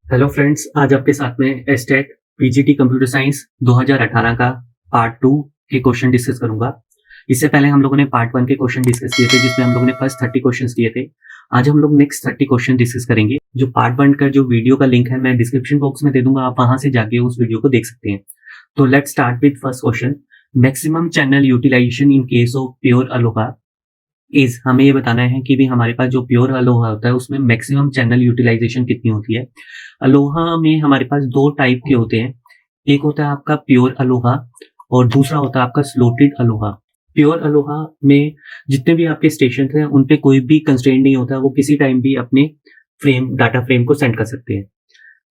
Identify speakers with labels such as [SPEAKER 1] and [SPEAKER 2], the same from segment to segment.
[SPEAKER 1] Hello friends, आज आपके साथ में एस्टेट पीजीटी कंप्यूटर साइंस 2018 का पार्ट 2 के क्वेश्चन डिस्कस करूंगा। इससे पहले हम लोगों ने पार्ट 1 के क्वेश्चन डिस्कस किए थे, जिसमें हम लोगों ने फर्स्ट 30 क्वेश्चंस किए थे। आज हम लोग नेक्स्ट 30 क्वेश्चन डिस्कस करेंगे। जो पार्ट 1 का जो वीडियो का लिंक है मैं डिस्क्रिप्शन बॉक्स में दे दूंगा, आप वहां से जाके उस वीडियो को देख सकते हैं। तो let's start with first question. Maximum channel utilization in case of pure ALOHA is, हमें ये बताना है कि भी हमारे पास जो प्योर अलोहा होता है उसमें मैक्सिमम चैनल यूटिलाइजेशन कितनी होती है। अलोहा में हमारे पास दो टाइप के होते हैं, एक होता है आपका प्योर अलोहा और दूसरा होता है आपका स्लोटेड अलोहा। प्योर अलोहा में जितने भी आपके स्टेशन हैं उन पे कोई भी कंस्ट्रेंट नहीं होता, वो किसी टाइम भी अपने डाटा फ्रेम को सेंड कर सकते हैं।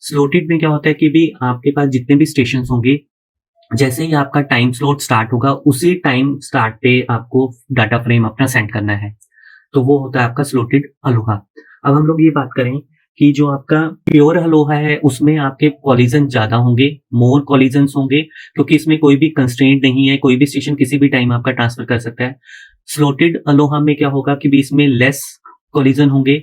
[SPEAKER 1] स्लोटेड में क्या होता है कि भी आपके पास जितने भी स्टेशन होंगे, जैसे ही आपका टाइम स्लॉट स्टार्ट होगा उसी टाइम स्टार्ट पे आपको डाटा फ्रेम अपना सेंड करना है, तो वो होता है आपका स्लोटेड अलोहा। अब हम लोग ये बात करें कि जो आपका प्योर अलोहा है उसमें आपके कॉलिजन ज्यादा होंगे, मोर कॉलिजन्स होंगे, क्योंकि इसमें कोई भी कंस्ट्रेंट नहीं है, कोई भी स्टेशन किसी भी टाइम आपका ट्रांसफर कर सकता है। स्लोटेड अलोहा में क्या होगा कि भी इसमें लेस कॉलिजन होंगे,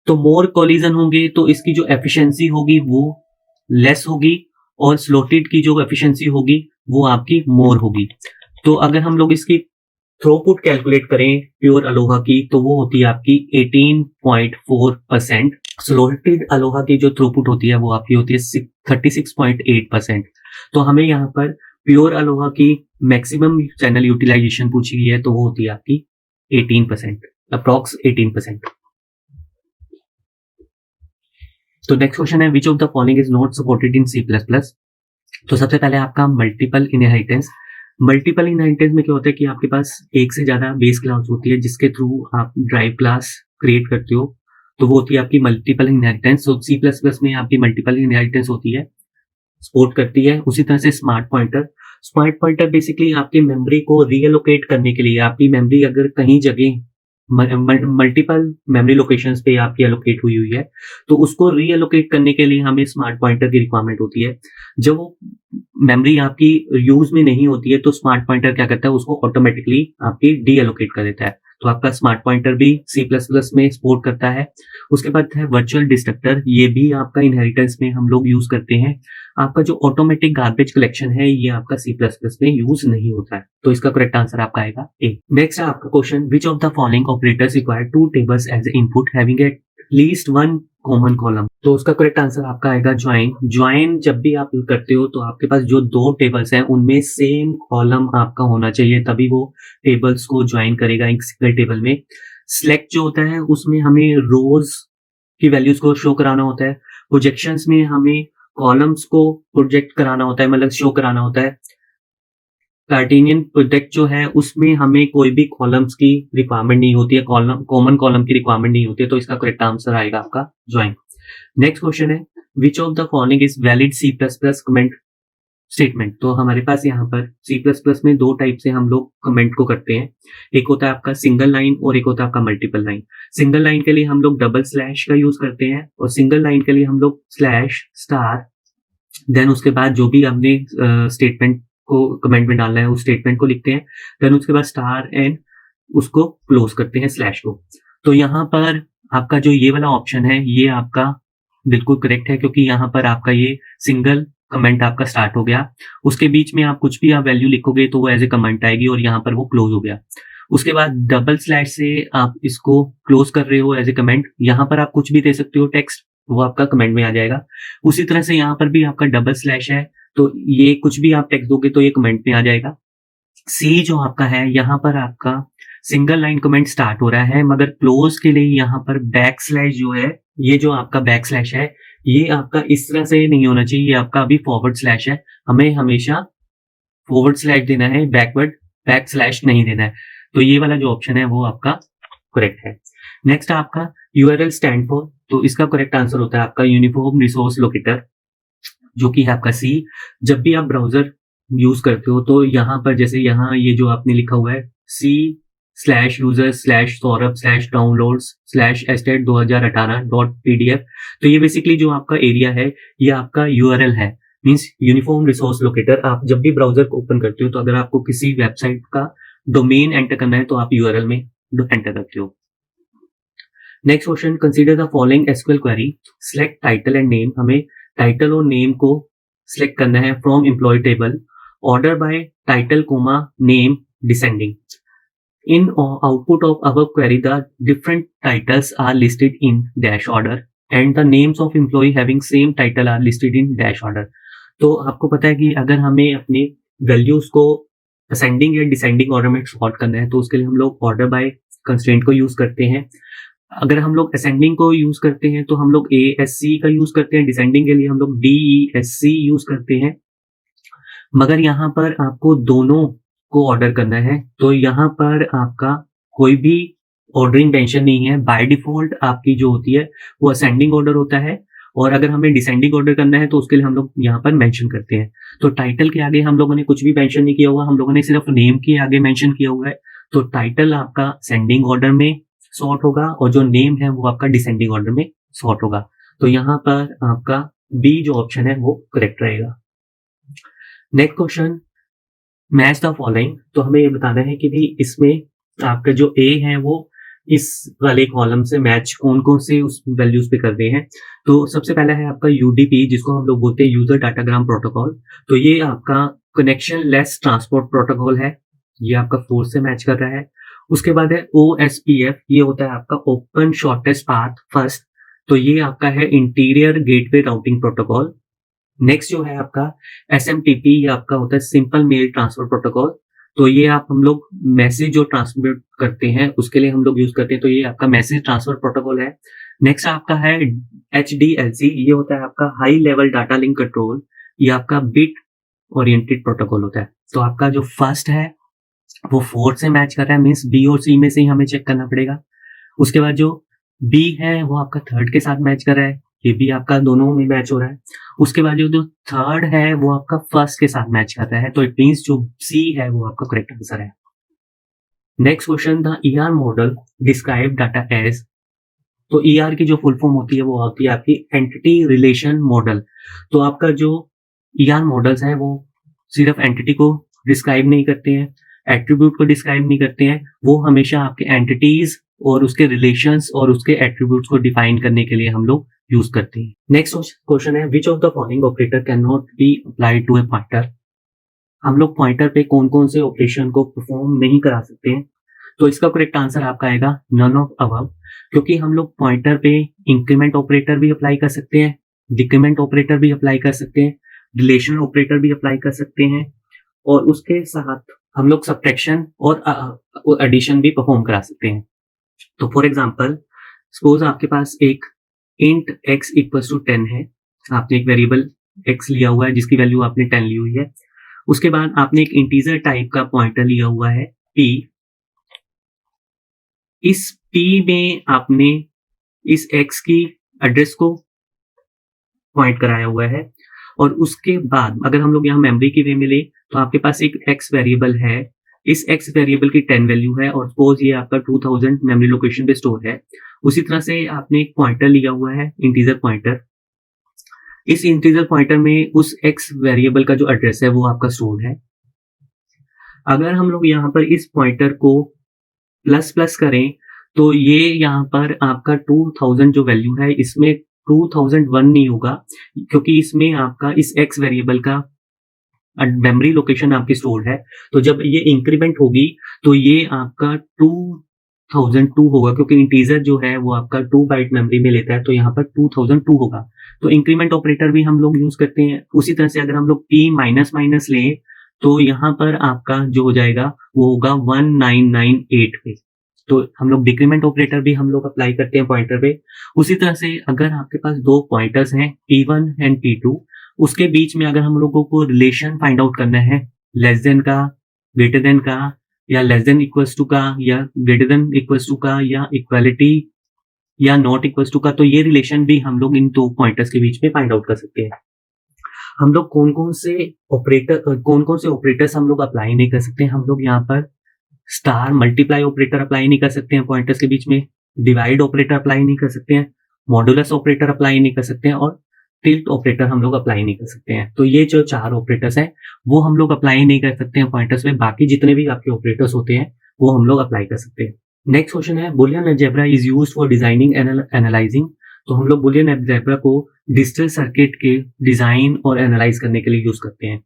[SPEAKER 1] तो मोर कॉलिजन होंगे तो इसकी जो एफिशिएंसी होगी वो लेस होगी और स्लोटेड की जो एफिशिएंसी होगी वो आपकी मोर होगी। तो अगर हम लोग इसकी थ्रूपुट कैलकुलेट करें प्योर अलोहा की, तो वो होती है आपकी 18.4%। स्लोटेड अलोहा की जो थ्रूपुट होती है वो आपकी होती है 36.8%। तो हमें यहाँ पर प्योर अलोहा की मैक्सिमम चैनल यूटिलाइजेशन पूछी गई है, तो वो होती है आपकी 18%, अप्रॉक्स 18%। तो नेक्स्ट क्वेश्चन है, which of the following is not supported in C++। तो सबसे पहले आपका मल्टीपल इनहेरिटेंस। मल्टीपल इनहेरिटेंस में क्या होता है कि आपके पास एक से ज्यादा बेस क्लास होती है जिसके थ्रू आप ड्राइव क्लास क्रिएट करते हो, तो वो होती है आपकी मल्टीपल इनहेरिटेंस। तो C++ में आपकी मल्टीपल इनहेरिटेंस होती है, सपोर्ट करती है। उसी तरह से स्मार्ट पॉइंटर बेसिकली आपकी मेमोरी को रीएलोकेट करने के लिए, आपकी मेमोरी अगर कहीं जगह मल्टीपल मेमोरी लोकेशंस पे आपकी एलोकेट हुई है तो उसको रीएलोकेट करने के लिए हमें स्मार्ट पॉइंटर की रिक्वायरमेंट होती है। जब वो मेमोरी आपकी यूज में नहीं होती है तो स्मार्ट पॉइंटर क्या करता है, उसको ऑटोमेटिकली आपकी डी एलोकेट कर देता है। तो आपका स्मार्ट पॉइंटर भी C++ में सपोर्ट करता है। उसके बाद है वर्चुअल डिस्ट्रक्टर, ये भी आपका इनहेरिटेंस में हम लोग यूज करते हैं। आपका जो ऑटोमेटिक गार्बेज कलेक्शन है ये आपका C++ में यूज नहीं होता है, तो इसका करेक्ट आंसर आपका आएगा ए। नेक्स्ट है आपका question, which of the following operators require two tables as input having at least one common column. तो उसका करेक्ट आंसर आपका आएगा ज्वाइन जब भी आप करते हो तो आपके पास जो दो टेबल्स हैं उनमें सेम कॉलम आपका होना चाहिए, तभी वो टेबल्स को ज्वाइन करेगा एक सिंगल टेबल में। सिलेक्ट जो होता है उसमें हमें रोज की वैल्यूज को शो कराना होता है। प्रोजेक्शंस में हमें कॉलम्स को प्रोजेक्ट कराना होता है, मतलब शो कराना होता है। कार्टेशियन प्रोजेक्ट जो है उसमें हमें कोई भी कॉलम्स की रिक्वायरमेंट नहीं होती है, कॉमन कॉलम की रिक्वायरमेंट नहीं होती है, तो इसका करेक्ट आंसर आएगा आपका ज्वाइन। नेक्स्ट क्वेश्चन है, which of the following is valid C++ comment statement. तो हमारे पास यहाँ पर C++ में दो टाइप से हम लोग कमेंट को करते हैं, एक होता है आपका सिंगल लाइन और एक होता है आपका मल्टीपल लाइन। सिंगल लाइन के लिए हम लोग डबल स्लैश का यूज करते हैं और सिंगल लाइन के लिए हम लोग स्लैश स्टार, देन उसके बाद जो भी हमने स्टेटमेंट को कमेंट में डालना है उस स्टेटमेंट को लिखते हैं, देन उसके बाद स्टार एंड उसको क्लोज करते हैं स्लैश को। तो यहाँ पर आपका जो ये वाला ऑप्शन है ये आपका बिल्कुल करेक्ट है, क्योंकि यहाँ पर आपका ये सिंगल कमेंट आपका स्टार्ट हो गया, उसके बीच में आप कुछ भी आप वैल्यू लिखोगे तो वो एज ए कमेंट आएगी और यहाँ पर वो क्लोज हो गया। उसके बाद डबल स्लैश से आप इसको क्लोज कर रहे हो एज ए कमेंट, यहाँ पर आप कुछ भी दे सकते हो टेक्स्ट, वो आपका कमेंट में आ जाएगा। उसी तरह से यहाँ पर भी आपका डबल स्लैश है तो ये कुछ भी आप टेक्स्ट दोगे तो ये कमेंट में आ जाएगा। सी जो आपका है यहाँ पर आपका सिंगल लाइन कमेंट स्टार्ट हो रहा है, मगर क्लोज के लिए यहाँ पर बैक स्लैश जो है, ये जो आपका बैक स्लैश है ये आपका इस तरह से नहीं होना चाहिए, ये आपका अभी फॉरवर्ड स्लैश है, हमें हमेशा फॉरवर्ड स्लैश देना है, बैकवर्ड बैक स्लैश नहीं देना है। तो ये वाला जो ऑप्शन है वो आपका करेक्ट है। नेक्स्ट आपका URL स्टैंड फॉर, तो इसका करेक्ट आंसर होता है आपका यूनिफॉर्म रिसोर्स लोकेटर, जो कि है आपका C। जब भी आप ब्राउजर यूज करते हो तो यहाँ पर जैसे यहाँ ये जो आपने लिखा हुआ है C/users/storage/downloads/estate2018.pdf, तो ये बेसिकली जो आपका एरिया है ये आपका URL है, मींस यूनिफॉर्म रिसोर्स लोकेटर। आप जब भी ब्राउजर को ओपन करते हो तो अगर आपको किसी वेबसाइट का डोमेन एंटर करना है तो आप URL में एंटर करते हो। Next question, consider the following SQL query, select title and name. हमें टाइटल और नेम को सिलेक्ट करना है from employ table, order by title comma name descending. In output of our query, the different titles are listed in dash order and the names of employee having same title are listed in dash order. तो आपको पता है कि अगर हमें अपने values को ascending या डिसेंडिंग ऑर्डर में सॉर्ट करना है तो उसके लिए हम लोग ऑर्डर बाय कंस्ट्रेंट को यूज करते हैं। अगर हम लोग असेंडिंग को यूज करते हैं तो हम लोग ASC का यूज करते हैं, डिसेंडिंग के लिए हम लोग DESC यूज करते हैं। मगर यहाँ पर आपको दोनों को ऑर्डर करना है तो यहाँ पर आपका कोई भी ऑर्डरिंग टेंशन नहीं है। बाय डिफॉल्ट आपकी जो होती है वो असेंडिंग ऑर्डर होता है, और अगर हमें डिसेंडिंग ऑर्डर करना है तो उसके लिए हम लोग यहाँ पर मेंशन करते हैं। तो टाइटल के आगे हम लोगों ने कुछ भी मेंशन नहीं किया हुआ, हम लोगों ने सिर्फ नेम के आगे मेंशन किया हुआ है। तो टाइटल आपका असेंडिंग ऑर्डर में सॉर्ट होगा और जो नेम है वो आपका डिसेंडिंग ऑर्डर में सॉर्ट होगा। तो यहाँ पर आपका बी जो ऑप्शन है वो करेक्ट रहेगा। Next question, match the following. तो हमें ये बताना है कि भी इसमें आपका जो ए है वो इस वाले कॉलम से मैच कौन कौन से उस वैल्यूज पे करते हैं। तो सबसे पहला है आपका UDP, जिसको हम लोग बोलते हैं यूजर डाटाग्राम प्रोटोकॉल। तो ये आपका कनेक्शन लेस ट्रांसपोर्ट प्रोटोकॉल है, ये आपका 4 से मैच कर रहा है। उसके बाद है OSPF, ये होता है आपका ओपन शॉर्टेस्ट पाथ फर्स्ट। तो ये आपका है interior gateway routing protocol. Next जो है आपका SMTP, ये आपका होता है सिंपल मेल ट्रांसफर प्रोटोकॉल। तो ये आप हम लोग मैसेज जो ट्रांसमिट करते हैं उसके लिए हम लोग यूज करते हैं, तो ये आपका मैसेज ट्रांसफर प्रोटोकॉल है। नेक्स्ट आपका है HDLC, ये होता है आपका high level data link control, ये आपका बिट ओरिएंटेड प्रोटोकॉल होता है। तो आपका जो फर्स्ट है वो 4 से मैच कर रहा है, मीन्स B और C में से ही हमें चेक करना पड़ेगा। उसके बाद जो B है वो आपका थर्ड के साथ मैच कर रहा है, ये भी आपका दोनों में मैच हो रहा है। उसके बाद जो थर्ड है वो आपका फर्स्ट के साथ मैच कर रहा है, तो इट मींस जो C है वो आपका करेक्ट आंसर है। Next question, the ER model describe data as. तो ER की जो फुल फॉर्म होती है वो होती है आपकी एंटिटी रिलेशन मॉडल। तो आपका जो ER मॉडल्स है वो सिर्फ एंटिटी को डिस्क्राइब नहीं करते हैं, एट्रीब्यूट को डिस्क्राइब नहीं करते हैं, वो हमेशा आपके एंटिटीज और उसके रिलेशंस और उसके एट्रीब्यूट्स को डिफाइन करने के लिए हम लोग यूज करते हैं। नेक्स्ट क्वेश्चन है, which of the following operator can not be applied to a pointer. हम लोग पॉइंटर पे कौन कौन से ऑपरेशन को परफॉर्म नहीं करा सकते हैं। तो इसका करेक्ट आंसर आपका आएगा नन ऑफ अबव, क्योंकि हम लोग पॉइंटर पे इंक्रीमेंट ऑपरेटर भी अप्लाई कर सकते हैं, डिक्रीमेंट ऑपरेटर भी अप्लाई कर सकते हैं, रिलेशन ऑपरेटर भी अप्लाई कर सकते हैं, और उसके साथ हम लोग सब्ट्रैक्शन और एडिशन भी परफॉर्म करा सकते हैं। तो फॉर एग्जांपल, सपोज आपके पास एक इंट x इक्वल्स टू 10 है, आपने एक वेरिएबल x लिया हुआ है जिसकी वैल्यू आपने 10 ली हुई है। उसके बाद आपने एक इंटीजर टाइप का पॉइंटर लिया हुआ है p। इस p में आपने इस x की एड्रेस को पॉइंट कराया हुआ है, और उसके बाद अगर हम लोग यहाँ मेमोरी की वे में ले तो आपके पास एक x वेरिएबल है, इस x वेरिएबल की 10 वैल्यू है, और सपोज ये आपका 2000 मेमोरी लोकेशन पे स्टोर है। उसी तरह से आपने एक पॉइंटर लिया हुआ है, इंटीजर पॉइंटर। इस इंटीजर पॉइंटर में उस x वेरिएबल का जो एड्रेस है वो आपका स्टोर है। अगर हम लोग यहाँ पर इस पॉइंटर को प्लस प्लस करें तो ये यहाँ पर आपका 2000 जो वैल्यू है इसमें 2001 नहीं होगा, क्योंकि इसमें आपका इस x वेरिएबल का मेमोरी लोकेशन आपकी स्टोर है। तो जब ये इंक्रीमेंट होगी तो ये आपका 2002 होगा, क्योंकि इंटीजर जो है वो आपका 2 बाइट मेमोरी में लेता है, तो यहाँ पर 2002 होगा। तो इंक्रीमेंट ऑपरेटर भी हम लोग यूज करते हैं। उसी तरह से अगर हम लोग p माइनस माइनस लें तो यहाँ पर आपका जो हो जाएगा वो होगा 1998 पे। तो हम लोग डिक्रीमेंट ऑपरेटर भी हम लोग अप्लाई करते हैं पॉइंटर पे। उसी तरह से अगर आपके पास दो पॉइंटर्स हैं p1 एंड p2, उसके बीच में अगर हम लोगों को रिलेशन फाइंड आउट करना है, लेस देन का, ग्रेटर देन का, या लेस देन इक्वल्स टू का, या ग्रेटर देन इक्वल्स टू का, या इक्वालिटी या नॉट इक्वल्स टू का, तो ये रिलेशन भी हम लोग इन दो पॉइंटर्स के बीच में फाइंड आउट कर सकते हैं। हम लोग कौन कौन से ऑपरेटर्स हम लोग अप्लाई नहीं कर सकते। हम लोग यहाँ पर स्टार मल्टीप्लाई ऑपरेटर अप्लाई नहीं कर सकते हैं पॉइंटर्स के बीच में, डिवाइड ऑपरेटर अप्लाई नहीं कर सकते हैं, मॉडुलस ऑपरेटर अप्लाई नहीं कर सकते हैं, और टिल्ट ऑपरेटर हम लोग अप्लाई नहीं कर सकते हैं। तो ये जो 4 ऑपरेटर्स हैं वो हम लोग अप्लाई नहीं कर सकते हैं पॉइंटर्स में। बाकी जितने भी आपके ऑपरेटर्स होते हैं वो हम लोग अप्लाई कर सकते हैं। नेक्स्ट क्वेश्चन है Boolean algebra is used for designing and analysing. तो हम लोग बुलियन अलजेब्रा को डिजिटल सर्किट के डिजाइन और एनालाइज करने के लिए यूज करते हैं।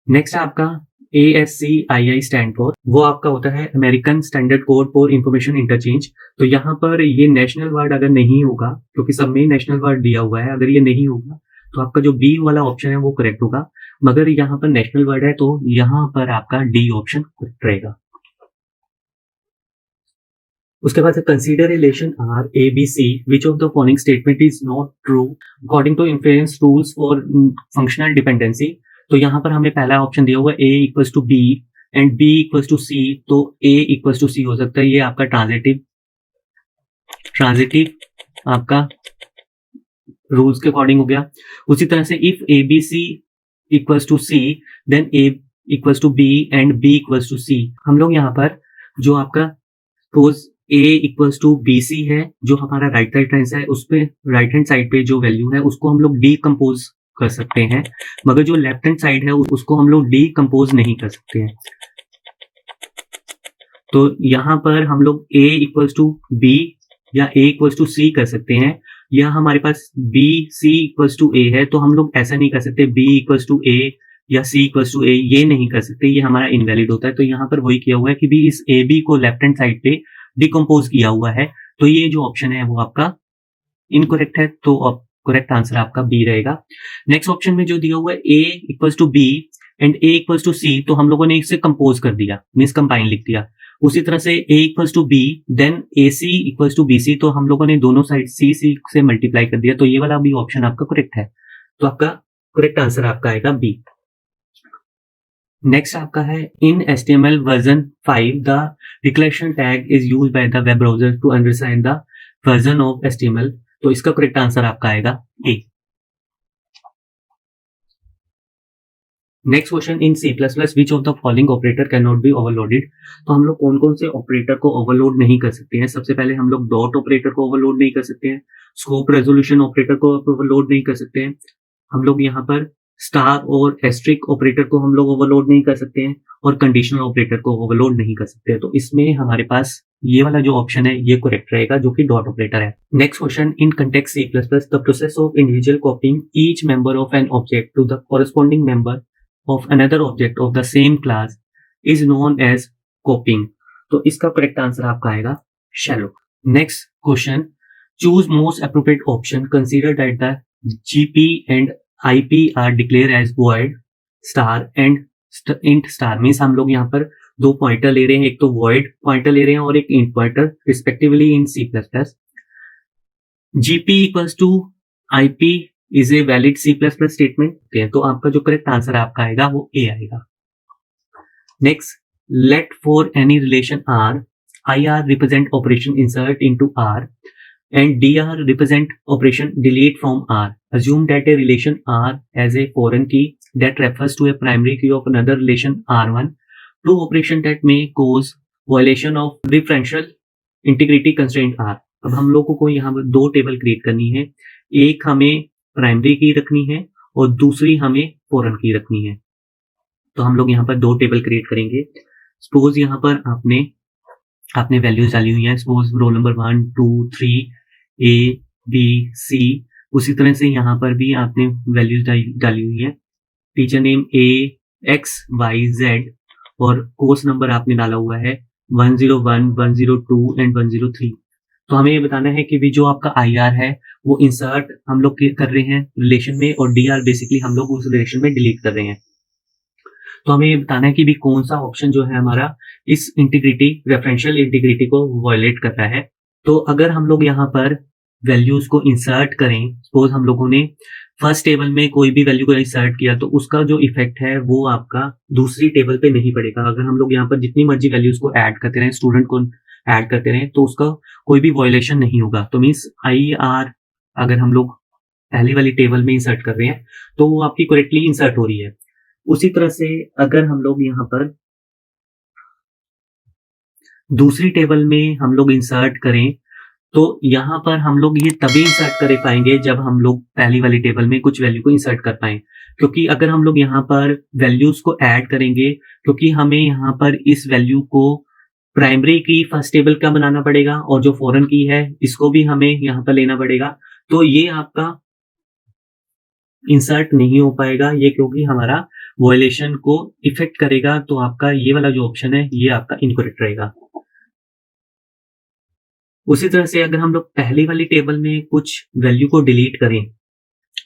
[SPEAKER 1] नेक्स्ट आपका ASCII स्टैंड फॉर, वो आपका होता है American standard code for information interchange. तो यहाँ पर ये नेशनल वर्ड अगर नहीं होगा, क्योंकि सब में नेशनल वर्ड दिया हुआ है, अगर ये नहीं होगा तो आपका जो बी वाला ऑप्शन है वो करेक्ट होगा, मगर यहाँ पर नेशनल वर्ड है तो यहाँ पर आपका डी ऑप्शन करेक्ट रहेगा। उसके बाद consider relation R A B C which of the following statement is not true according to influence rules for functional dependency. तो यहाँ पर हमें पहला ऑप्शन दिया हुआ है A equals to B and B equals to C, तो A equals to सी हो सकता है, ये आपका ट्रांजिटिव आपका रूल्स के अकॉर्डिंग हो गया। उसी तरह से if A B C equals to C then A equals to B and B equals to C. हम लोग यहाँ पर जो आपका suppose A equals to B C है, जो हमारा राइट हैंड है, उस पे राइट हैंड साइड पे जो वैल्यू है उसको हम लोग डीकम्पोज कर सकते हैं, मगर जो लेफ्ट हैंड साइड है उसको हम लोग डीकम्पोज नहीं कर सकते हैं। तो यहाँ पर हम लोग ए इक्वल्स टू बी या ए इक्वल्स टू सी कर सकते हैं, या हमारे पास बी सी इक्वल्स टू ए है तो हम लोग ऐसा नहीं कर सकते बी इक्वल्स टू ए या सी इक्वल्स टू ए, ये नहीं कर सकते, ये हमारा इनवैलिड होता है। तो यहाँ पर वही किया हुआ है कि भी इस ए बी को लेफ्ट हैंड साइड पे डिकम्पोज किया हुआ है, तो ये जो ऑप्शन है वो आपका इनकरेक्ट है, तो करेक्ट आंसर आपका बी रहेगा। नेक्स्ट ऑप्शन में जो दिया हुआ है A equals to B and A equals to C, तो हम लोगों ने इसे कंपोज कर दिया, मीन्स कंबाइन लिख दिया। उसी तरह से A equals to B then A C equals to B C, तो हम लोगों ने दोनों साइड सी सी से मल्टीप्लाई कर दिया, तो ये वाला भी ऑप्शन आपका करेक्ट है, तो आपका करेक्ट आंसर आपका आएगा बी। नेक्स्ट आपका है in HTML version 5 the declaration tag is used by the web browser to understand the version of HTML, तो इसका करेक्ट आंसर आपका आएगा A. Next question in C++ which of the following operator can not be overloaded. तो हम लोग कौन कौन से ऑपरेटर को ओवरलोड नहीं कर सकते हैं। सबसे पहले हम लोग डॉट ऑपरेटर को ओवरलोड नहीं कर सकते हैं, स्कोप रेजोल्यूशन ऑपरेटर को ओवरलोड नहीं कर सकते हैं, हम लोग यहाँ पर स्टार और एस्ट्रिक ऑपरेटर को हम लोग ओवरलोड नहीं कर सकते हैं, और कंडीशनल ऑपरेटर को ओवरलोड नहीं कर सकते हैं। तो इसमें हमारे पास ये वाला जो ऑप्शन है ये करेक्ट रहेगा, जो कि डॉट ऑपरेटर है। Next question in context C++ the process of individual copying each member of an object to the corresponding member of another object of the same class is known as copying, तो इसका correct answer आपका आएगा shallow। Next question choose most appropriate option consider that the GP and IP are declared as void star and int star, means हम लोग यहाँ पर दो pointer ले रहे हैं, एक तो void पॉइंटर ले रहे हैं और एक int pointer respectively in C++। GP equals to IP is a valid C++ statement, तो आपका जो करेक्ट आंसर आपका आएगा वो ए आएगा। Next let for any relation R, IR represent operation insert into R and DR represent operation delete from R। Assume that a relation R has a foreign key that refers to a primary key of another relation R1, two operation that may cause violation of differential integrity constraint R। अब हम लोगों को यहाँ पर दो table create करनी है, एक हमें प्राइमरी की रखनी है और दूसरी हमें फॉरेन की रखनी है, तो हम लोग यहाँ पर दो टेबल क्रिएट करेंगे। सपोज यहाँ पर आपने वैल्यूज डाली हुई है, suppose roll number 1 2 3 A B C, उसी तरह से यहाँ पर भी आपने वैल्यूज डाली हुई है, teacher name A X Y Z, और कोर्स नंबर आपने डाला हुआ है 101 102 एंड 103। तो हमें ये बताना है कि भी जो आपका IR है वो इंसर्ट हम लोग कर रहे हैं रिलेशन में, और DR बेसिकली हम लोग उस रिलेशन में डिलीट कर रहे हैं। तो हमें ये बताना है कि भी कौन सा ऑप्शन जो है हमारा इस इंटीग्रिटी रेफरेंशियल इंटीग्रिटी को वायलेट कर रहा है। तो अगर हम लोग यहाँ पर वैल्यूज को इंसर्ट करें, सपोज हम लोगों ने फर्स्ट टेबल में कोई भी वैल्यू को इंसर्ट किया, तो उसका जो इफेक्ट है वो आपका दूसरी टेबल पे नहीं पड़ेगा। अगर हम लोग यहाँ पर जितनी मर्जी वैल्यूज को ऐड करते रहे, स्टूडेंट को ऐड करते रहे, तो उसका कोई भी वायलेशन नहीं होगा। तो मीन्स IR अगर हम लोग पहली वाली टेबल में इंसर्ट कर रहे हैं तो वो आपकी करेक्टली इंसर्ट हो रही है। उसी तरह से अगर हम लोग यहाँ पर दूसरी टेबल में हम लोग इंसर्ट करें, तो यहाँ पर हम लोग ये तभी इंसर्ट कर पाएंगे जब हम लोग पहली वाली टेबल में कुछ वैल्यू को इंसर्ट कर पाए, क्योंकि अगर हम लोग यहाँ पर वैल्यूज को ऐड करेंगे, क्योंकि हमें यहाँ पर इस वैल्यू को प्राइमरी की फर्स्ट टेबल का बनाना पड़ेगा और जो फॉरेन की है इसको भी हमें यहाँ पर लेना पड़ेगा। तो ये आपका इंसर्ट नहीं हो पाएगा ये, क्योंकि हमारा वायलेशन को इफेक्ट करेगा। तो आपका ये वाला जो ऑप्शन है ये आपका इनकरेक्ट रहेगा। उसी तरह से अगर हम लोग पहली वाली टेबल में कुछ वैल्यू को डिलीट करें,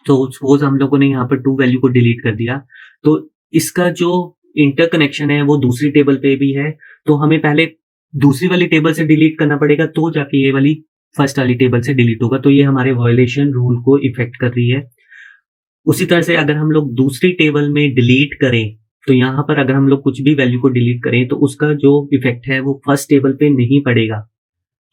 [SPEAKER 1] तो सपोज हम लोगों ने यहाँ पर 2 वैल्यू को डिलीट कर दिया, तो इसका जो इंटरकनेक्शन है वो दूसरी टेबल पे भी है, तो हमें पहले दूसरी वाली टेबल से डिलीट करना पड़ेगा, तो जाके ये वाली फर्स्ट वाली टेबल से डिलीट होगा। तो ये हमारे वायलेशन रूल को इफेक्ट कर रही है। उसी तरह से अगर हम लोग दूसरी टेबल में डिलीट करें, तो यहाँ पर अगर हम लोग कुछ भी वैल्यू को डिलीट करें तो उसका जो इफेक्ट है वो फर्स्ट टेबल पे नहीं पड़ेगा।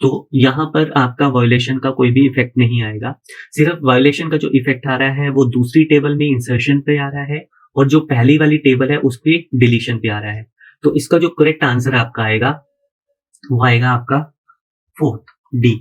[SPEAKER 1] तो यहाँ पर आपका वायलेशन का कोई भी इफेक्ट नहीं आएगा। सिर्फ वायलेशन का जो इफेक्ट आ रहा है वो दूसरी टेबल में इंसर्शन पे आ रहा है, और जो पहली वाली टेबल है उस पे डिलीशन पे आ रहा है। तो इसका जो करेक्ट आंसर आपका आएगा वो आएगा आपका 4th डी।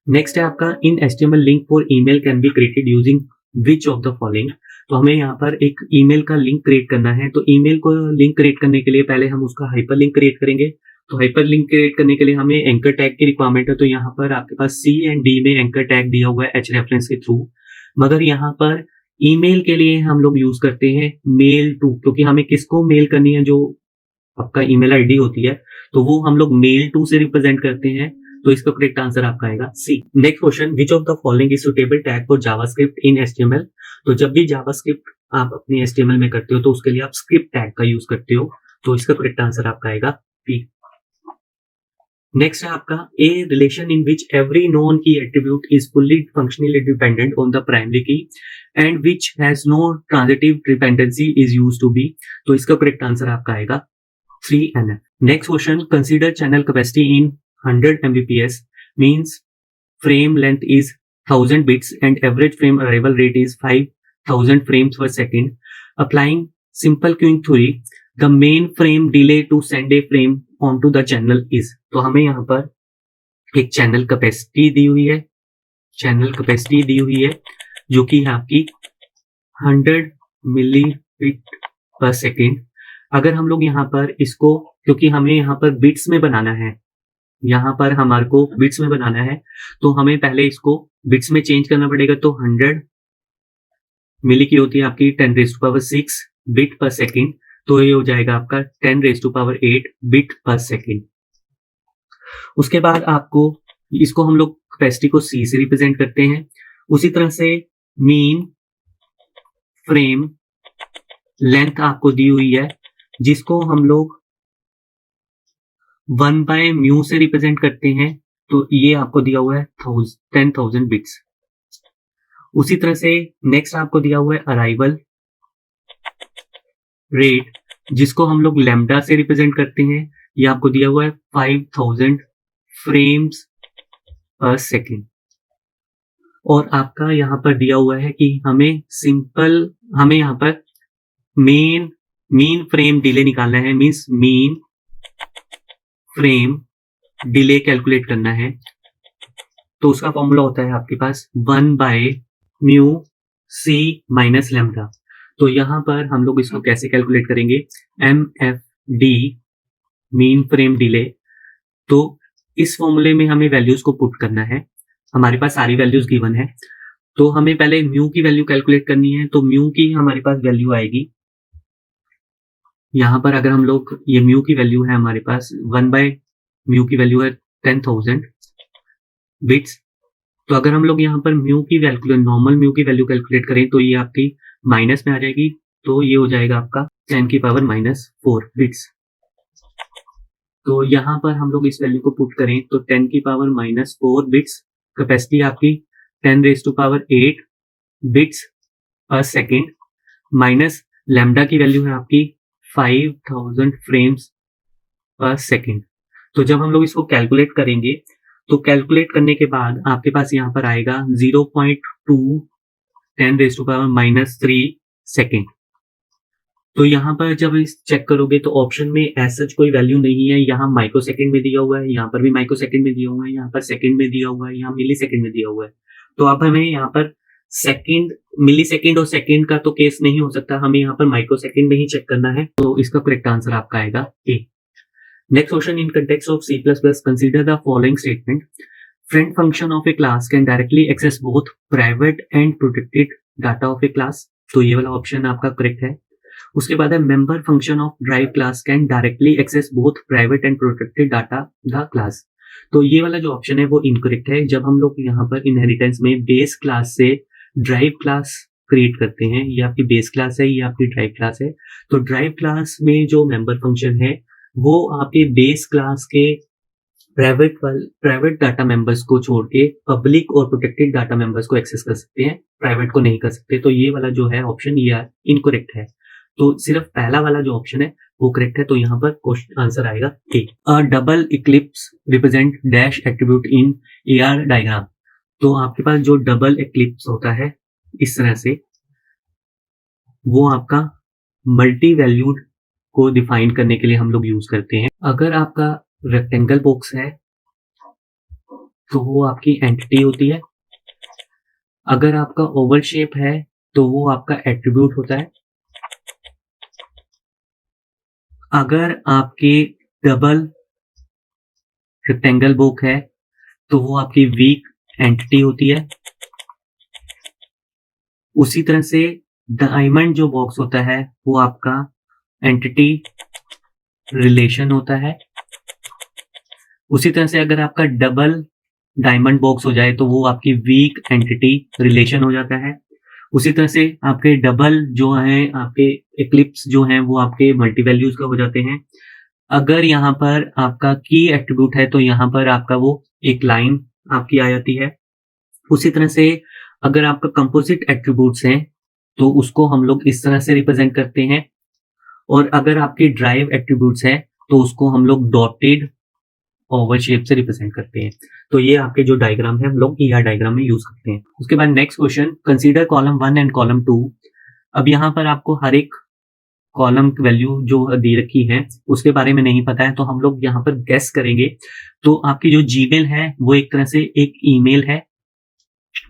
[SPEAKER 1] नेक्स्ट है आपका इन HTML link for email can be created using which of the following. तो हमें यहाँ पर एक ईमेल का लिंक क्रिएट करना है। तो ईमेल को लिंक क्रिएट करने के लिए पहले हम उसका हाइपर लिंक क्रिएट करेंगे। तो हाइपर लिंक क्रिएट करने के लिए हमें एंकर टैग की रिक्वायरमेंट है। तो यहाँ पर आपके पास C एंड D में एंकर टैग दिया हुआ है H रेफरेंस के थ्रू, मगर यहाँ पर ईमेल के लिए हम लोग यूज करते हैं मेल टू, क्योंकि हमें किसको मेल करनी है, जो आपका ईमेल आईडी होती है तो वो हम लोग मेल टू से रिप्रेजेंट करते हैं। तो इसका करेक्ट आंसर आपका आएगा C. Next question, which of the following is suitable tag for JavaScript in HTML। तो जब भी जावास्क्रिप्ट आप अपनी HTML में करते हो तो उसके लिए आप स्क्रिप्ट टैग का यूज करते हो। तो इसका करेक्ट आंसर आपका आएगा पी। नेक्स्ट है आपका A relation in which every non key attribute is fully functionally dependent on the primary key and which has no transitive dependency is use to be. तो इसका करेक्ट आंसर आपका आएगा 3NF। Next question, consider channel capacity in 100 Mbps means frame length is 1000 bits and average frame arrival rate is 5000 frames per second. Applying simple queuing theory, the main frame delay to send a frame onto the channel is। तो हमें यहाँ पर एक channel capacity दी हुई है, जो कि है आपकी 100 मिलीबिट पर सेकेंड। अगर हम लोग यहाँ पर इसको, क्योंकि हमें यहाँ पर बिट्स में बनाना है, तो हमें पहले इसको बिट्स में चेंज करना पड़ेगा। तो 100 मिली की होती है आपकी 10⁻⁶ बिट पर सेकेंड, तो ये हो जाएगा आपका 10⁸ बिट पर सेकेंड। उसके बाद आपको इसको हम लोग कैपेसिटी को C से रिप्रेजेंट करते हैं। उसी तरह से मीन फ्रेम लेंथ आपको दी हुई है, जिसको हम लोग 1/μ से रिप्रेजेंट करते हैं। तो ये आपको दिया हुआ है 10,000 बिट्स। उसी तरह से नेक्स्ट आपको दिया हुआ है अराइवल रेट, जिसको हम लोग लैम्डा से रिप्रेजेंट करते हैं। ये आपको दिया हुआ है 5000 फ्रेम्स पर सेकेंड। और आपका यहाँ पर दिया हुआ है कि हमें यहाँ पर मीन फ्रेम डिले निकालना है, means mean frame delay calculate करना है। तो उसका फॉर्मूला होता है आपके पास 1/μ C माइनस लैम्डा। तो यहाँ पर हम लोग इसको कैसे कैलकुलेट करेंगे, MFD मीन फ्रेम डिले। तो इस फॉर्मूले में हमें वैल्यूज को पुट करना है। हमारे पास सारी वैल्यूज गिवन है, तो हमें पहले म्यू की वैल्यू कैलकुलेट करनी है। तो म्यू की हमारे पास वैल्यू आएगी यहाँ पर, अगर हम लोग ये म्यू की वैल्यू है हमारे पास 1/μ की वैल्यू है 10,000 बिट्स। तो अगर हम लोग यहाँ पर नॉर्मल म्यू की वैल्यू कैलकुलेट करें तो ये आपकी माइनस में आ जाएगी। तो ये हो जाएगा आपका 10⁻⁻4 बिट्स। तो यहाँ पर हम लोग इस वैल्यू को पुट करें तो 10⁻⁻4 बिट्स, कैपेसिटी आपकी 10⁸ बिट्स पर सेकेंड, माइनस लैम्डा की वैल्यू है आपकी 5000 फ्रेम्स पर सेकेंड। तो जब हम लोग इसको कैलकुलेट करेंगे तो कैलकुलेट करने के बाद आपके पास यहाँ पर आएगा 0.2 10⁻⁻3 सेकेंड। तो यहाँ पर जब इस चेक करोगे तो ऑप्शन में ऐसा कोई वैल्यू नहीं है। यहाँ माइक्रो सेकेंड में दिया हुआ है, यहाँ पर भी माइक्रो सेकेंड में दिया हुआ है, यहाँ पर सेकेंड में दिया हुआ है, यहाँ मिली सेकेंड में दिया हुआ है। तो अब हमें यहाँ पर सेकंड, मिली सेकंड और सेकंड का तो केस नहीं हो सकता, हमें यहाँ पर माइक्रो सेकंड में ही चेक करना है, तो इसका करेक्ट आंसर आपका आएगा A. Next question, in context of C++, consider the following statement, friend function of a class can directly access both private and protected data of a class, तो ये वाला ऑप्शन आपका करेक्ट है। उसके बाद है member function of drive class can directly access both private and protected data the class, तो ये वाला जो ऑप्शन है वो इनकरेक्ट है। जब हम लोग यहाँ पर इनहेरिटेंस में बेस क्लास से ड्राइव क्लास क्रिएट करते हैं, ये आपकी बेस क्लास है, ये आपकी ड्राइव क्लास है, तो ड्राइव क्लास में जो मेंबर फंक्शन है वो आपके बेस क्लास के प्राइवेट डाटा मेंबर्स को छोड़ के पब्लिक और प्रोटेक्टेड डाटा मेंबर्स को एक्सेस कर सकते हैं, प्राइवेट को नहीं कर सकते, तो ये वाला जो है ऑप्शन ये इनकरेक्ट है। तो सिर्फ पहला वाला जो ऑप्शन है वो करेक्ट है, तो यहाँ पर क्वेश्चन आंसर आएगा A. A double ellipse represent dash attribute in AR diagram, तो आपके पास जो डबल इक्लिप्स होता है इस तरह से, वो आपका मल्टी वैल्यूड को डिफाइन करने के लिए हम लोग यूज करते हैं। अगर आपका रेक्टेंगल बॉक्स है तो वो आपकी एंटिटी होती है, अगर आपका ओवल शेप है तो वो आपका एट्रीब्यूट होता है, अगर आपके डबल रेक्टेंगल बॉक्स है तो वो आपकी वीक एंटिटी होती है। उसी तरह से डायमंड जो बॉक्स होता है वो आपका एंटिटी रिलेशन होता है। उसी तरह से अगर आपका डबल डायमंड बॉक्स हो जाए तो वो आपकी वीक एंटिटी रिलेशन हो जाता है। उसी तरह से आपके डबल जो है, आपके इक्लिप्स जो हैं वो आपके मल्टी वैल्यूज का हो जाते हैं। अगर यहाँ पर आपका की एट्रीब्यूट है तो यहाँ पर आपका वो एक लाइन आपकी आ जाती है। उसी तरह से अगर आपका कंपोजिट एट्रीब्यूट्स हैं तो उसको हम लोग इस तरह से रिप्रेजेंट करते हैं, और अगर आपके ड्राइव एट्रीब्यूट्स हैं तो उसको हम लोग डॉटेड ओवल शेप से रिप्रेजेंट करते हैं। तो ये आपके जो डायग्राम है हम लोग ER डायग्राम में यूज करते हैं। उसके बाद next question, consider column 1 and column 2। अब यहाँ पर आपको हर एक कॉलम वैल्यू जो दे रखी है उसके बारे में नहीं पता है, तो हम लोग यहाँ पर गेस करेंगे। तो आपकी जो जीमेल है वो एक तरह से एक ईमेल है,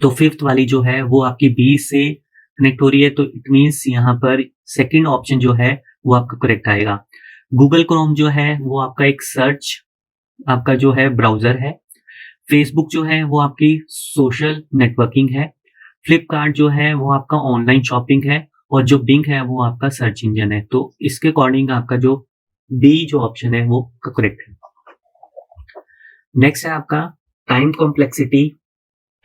[SPEAKER 1] तो फिफ्थ वाली जो है वो आपकी B से कनेक्ट हो रही है, तो इट मीन्स यहाँ पर सेकेंड ऑप्शन जो है वो आपका करेक्ट आएगा। गूगल क्रोम जो है वो आपका एक सर्च आपका जो है ब्राउजर है। फेसबुक जो है वो आपकी सोशल नेटवर्किंग है। फ्लिपकार्ट जो है वो आपका ऑनलाइन शॉपिंग है, और जो बिंग है वो आपका सर्च इंजन है। तो इसके अकॉर्डिंग आपका जो बी जो ऑप्शन है वो करेक्ट है। नेक्स्ट है आपका time complexity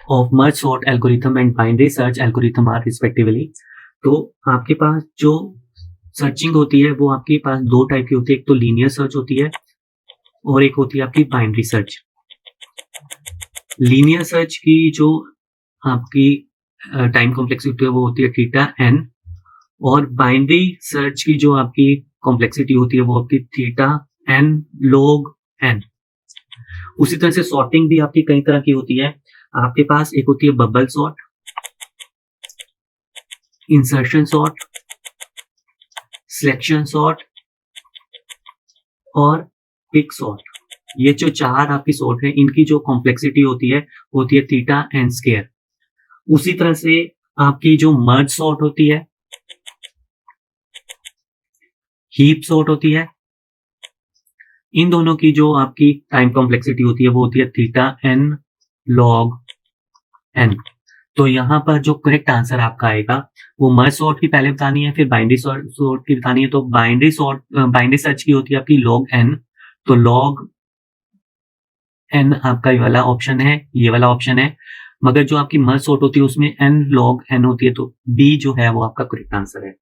[SPEAKER 1] of merge sort algorithm and binary search algorithm are respectively. तो आपके पास जो सर्चिंग होती है वो आपके पास दो टाइप की होती है, एक तो लीनियर सर्च होती है और एक होती है आपकी बाइनरी सर्च। लीनियर सर्च की जो आपकी टाइम कॉम्प्लेक्सिटी है वो होती है थीटा n, और बाइनरी सर्च की जो आपकी कॉम्प्लेक्सिटी होती है वो आपकी थीटा n log n। उसी तरह से सॉर्टिंग भी आपकी कई तरह की होती है। आपके पास एक होती है bubble sort, insertion sort, selection sort और पिक सॉर्ट। ये जो चार आपकी सॉर्ट है इनकी जो कॉम्प्लेक्सिटी होती है थीटा n स्क्वायर। उसी तरह से आपकी जो मर्ज सॉर्ट होती है, हीप सॉर्ट होती है, इन दोनों की जो आपकी टाइम कॉम्प्लेक्सिटी होती है वो होती है थीटा n log n। तो यहाँ पर जो करेक्ट आंसर आपका आएगा वो मर्ज सॉर्ट की पहले बतानी है, फिर बाइनरी सॉर्ट की बतानी है। तो बाइनरी सर्च की होती है आपकी log n, तो log n आपका ये वाला ऑप्शन है, ये वाला ऑप्शन है। मगर जो आपकी मर्ज सॉर्ट होती है उसमें n log n होती है, तो B जो है वो आपका करेक्ट आंसर है।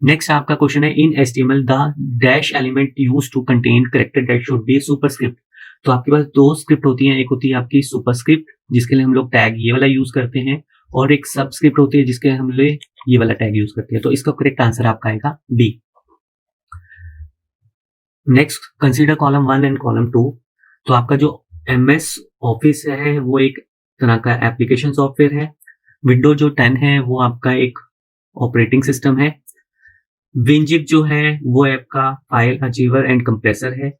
[SPEAKER 1] नेक्स्ट आपका क्वेश्चन है, in HTML the dash element used to contain character that should be superscript. तो आपके पास दो स्क्रिप्ट होती है, एक होती है आपकी सुपरस्क्रिप्ट जिसके लिए हम लोग टैग ये वाला यूज करते हैं, और एक सबस्क्रिप्ट होती है जिसके हम लोग ये वाला टैग यूज करते हैं। तो इसका करेक्ट आंसर आपका आएगा B। Next, consider column 1 and column 2। तो आपका जो MS ऑफिस है वो एक तरह का एप्लीकेशन सॉफ्टवेयर है। विंडो जो 10 है वो आपका एक ऑपरेटिंग सिस्टम है। विनजिप जो है वो आपका फाइल अचीवर एंड कंप्रेसर है।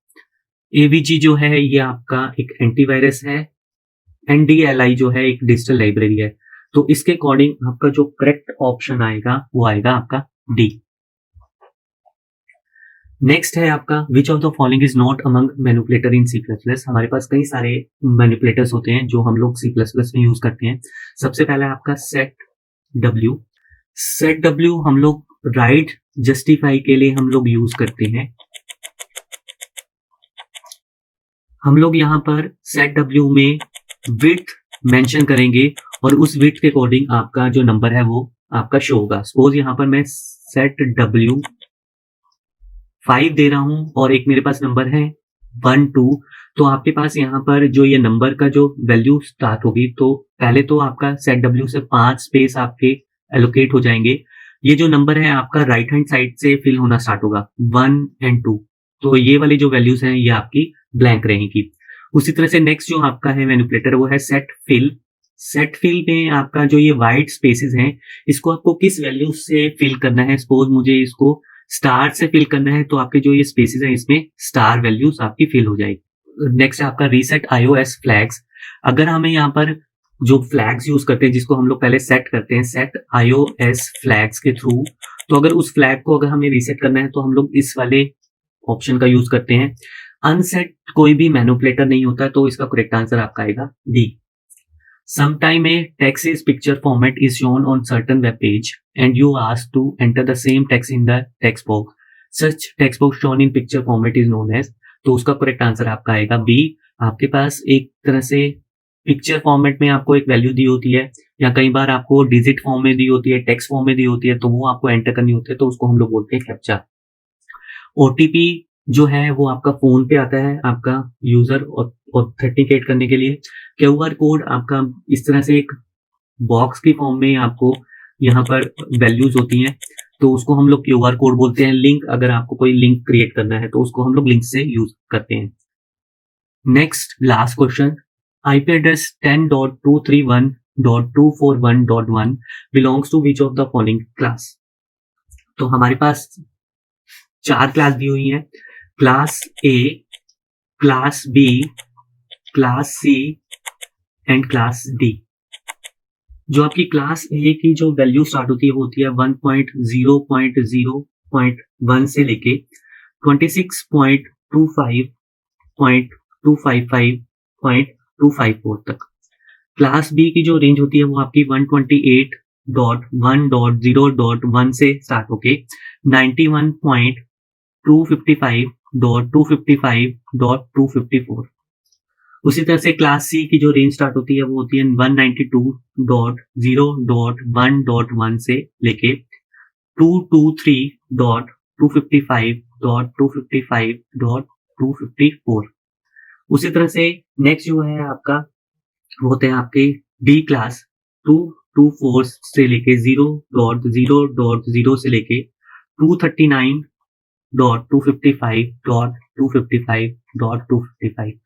[SPEAKER 1] AVG जो है ये आपका एक एंटीवायरस है। NDLI जो है एक डिजिटल लाइब्रेरी है। तो इसके अकॉर्डिंग आपका जो करेक्ट ऑप्शन आएगा वो आएगा आपका डी। नेक्स्ट है आपका विच of the following is not among manipulator in C++। हमारे पास कई सारे मैनिपुलेटर्स होते हैं जो हम लोग C++ में यूज करते हैं। सबसे पहला है आपका सेट डब्ल्यू। सेट डब्ल्यू हम लोग राइट जस्टिफाई के लिए हम लोग यूज करते हैं। हम लोग यहाँ पर सेट डब्ल्यू में विड्थ मेंशन करेंगे और उस विड्थ के अकॉर्डिंग आपका जो नंबर है वो आपका शो होगा। सपोज यहाँ पर मैं सेट डब्ल्यू 5 दे रहा हूं और एक मेरे पास नंबर है 1 2, तो आपके पास यहाँ पर जो ये नंबर का जो वैल्यू स्टार्ट होगी, तो पहले तो आपका सेट डब्ल्यू से 5 स्पेस आपके एलोकेट हो जाएंगे। ये जो नंबर है आपका राइट हैंड साइड से फिल होना स्टार्ट होगा 1 एंड 2, तो ये वाली जो वैल्यूज हैं ये आपकी ब्लैंक रहेंगी। उसी तरह से नेक्स्ट जो आपका है मैनिपुलेटर वो है सेट फिल। सेट फिल में आपका जो ये वाइट स्पेसेस हैं इसको आपको किस वैल्यू से फिल करना है। सपोज मुझे इसको स्टार से फिल करना है, तो आपके जो ये स्पेसेस हैं इसमें स्टार वैल्यूज आपकी फिल हो जाएगी। नेक्स्ट है आपका रीसेट iOS फ्लैग्स। अगर हमें यहाँ पर जो फ्लैग्स यूज करते हैं जिसको हम लोग पहले सेट करते हैं सेट iOS फ्लैग्स के थ्रू, तो अगर उस फ्लैग को अगर हमें रीसेट करना है तो हम लोग इस वाले ऑप्शन का यूज करते हैं। अनसेट कोई भी मैनिपुलेटर नहीं होता, तो इसका करेक्ट आंसर आपका आएगा D. Sometime a text is picture format is shown on certain web page and you ask to enter the same text in the text box. Such text box shown in picture format is known as, तो उसका correct answer आपका आएगा B. आपके पास एक तरह से picture format में आपको एक वैल्यू दी होती है या कई बार आपको डिजिट फॉर्म में दी होती है, टेक्स्ट फॉर्म में दी होती है, तो वो आपको एंटर करनी होती है, तो उसको हम लोग बोलते हैं कैप्चा। ओटीपी जो है वो आपका फोन पे आता है आपका यूजर ऑथेंटिकेट करने के लिए। क्यूआर कोड आपका इस तरह से एक बॉक्स की फॉर्म में आपको यहाँ पर वैल्यूज होती हैं, तो उसको हम लोग क्यूआर कोड बोलते हैं। लिंक, अगर आपको कोई लिंक क्रिएट करना है तो उसको हम लोग लिंक से यूज करते हैं। Next last question, IP address 10.231.241.1 belongs to which of the following class. तो हमारे पास 4 क्लास दी हुई है, class A, class B, class C and class D. जो आपकी क्लास ए की जो वैल्यू स्टार्ट होती है वो होती है 1.0.0.1 से लेके 26.25.255.254 तक। क्लास बी की जो रेंज होती है वो आपकी 128.1.0.1 से स्टार्ट होके 91.255.255.254। उसी तरह से क्लास सी की जो रेंज स्टार्ट होती है वो होती है 192.0.1.1 से लेके 223.255.255.254। उसी तरह से नेक्स्ट जो है आपका वो होते हैं आपके डी क्लास 224 से लेके 0.0.0 से लेके 239.255.255.255।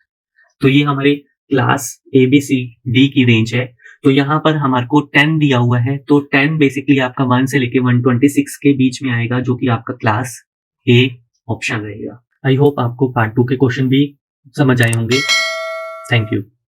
[SPEAKER 1] तो ये हमारे class A B C D की रेंज है। तो यहाँ पर हमारे को 10 दिया हुआ है, तो 10 बेसिकली आपका 1 से लेके 126 के बीच में आएगा, जो कि आपका क्लास ए ऑप्शन रहेगा। आई होप आपको पार्ट 2 के क्वेश्चन भी समझ आए होंगे। Thank you.